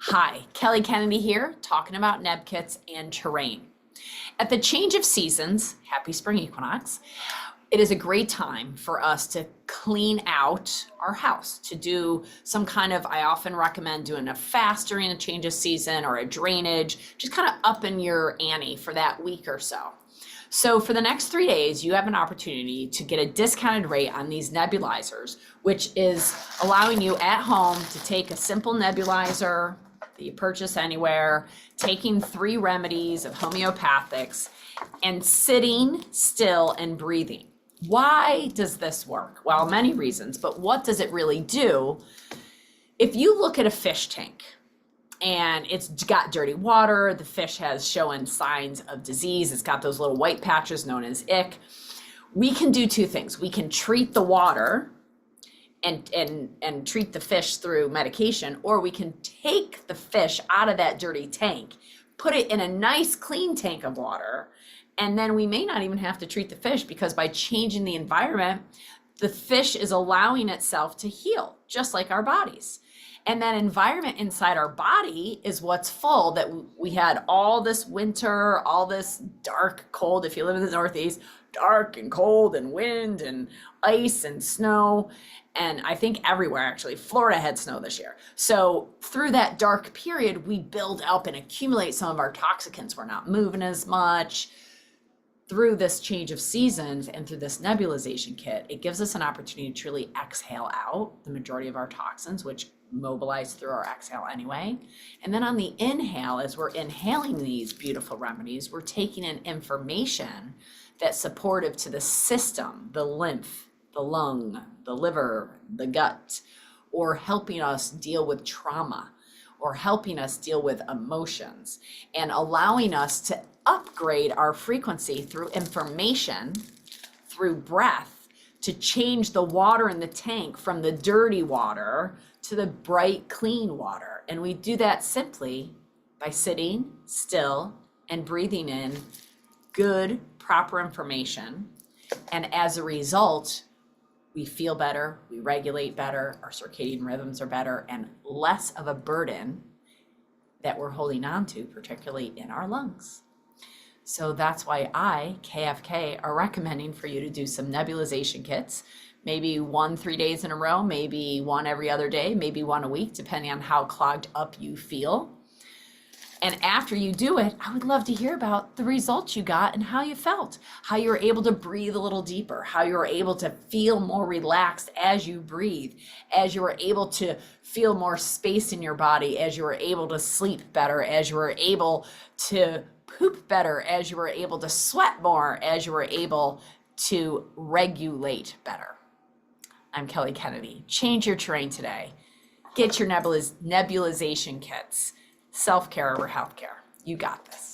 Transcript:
Hi, Kelly Kennedy here, talking about neb kits and terrain. At the change of seasons, happy spring equinox, it is a great time for us to clean out our house, to do some kind of, I often recommend doing a fast during a change of season or a drainage, just kind of upping your ante for that week or so. So for the next 3 days, you have an opportunity to get a discounted rate on these nebulizers, which is allowing you at home to take a simple nebulizer that you purchase anywhere, taking 3 remedies of homeopathics, and sitting still and breathing. Why does this work? Well, many reasons, but what does it really do? If you look at a fish tank, and it's got dirty water, the fish has showing signs of disease, it's got those little white patches known as ick. We can do 2 things. We can treat the water and treat the fish through medication, or we can take the fish out of that dirty tank, put it in a nice clean tank of water, and then we may not even have to treat the fish, because by changing the environment, the fish is allowing itself to heal, just like our bodies. And that environment inside our body is what's full, that we had all this winter, all this dark, cold, if you live in the Northeast, dark and cold and wind and ice and snow. And I think everywhere, actually, Florida had snow this year. So through that dark period, we build up and accumulate some of our toxicants. We're not moving as much. Through this change of seasons and through this nebulization kit, it gives us an opportunity to truly exhale out the majority of our toxins, which mobilize through our exhale anyway. And then on the inhale, as we're inhaling these beautiful remedies, we're taking in information that's supportive to the system, the lymph, the lung, the liver, the gut, or helping us deal with trauma, or helping us deal with emotions, and allowing us to upgrade our frequency through information, through breath, to change the water in the tank from the dirty water to the bright, clean water. And we do that simply by sitting still and breathing in good, proper information. And as a result, we feel better, we regulate better, our circadian rhythms are better, and less of a burden that we're holding on to, particularly in our lungs. So that's why I, KFK, are recommending for you to do some nebulization kits, maybe 1 3 days in a row, maybe 1 every other day, maybe 1 a week, depending on how clogged up you feel. And after you do it, I would love to hear about the results you got and how you felt, how you were able to breathe a little deeper, how you were able to feel more relaxed as you breathe, as you were able to feel more space in your body, as you were able to sleep better, as you were able to poop better, as you were able to sweat more, as you were able to regulate better. I'm Kelly Kennedy. Change your terrain today. Get your nebulization kits. Self-care over healthcare. You got this.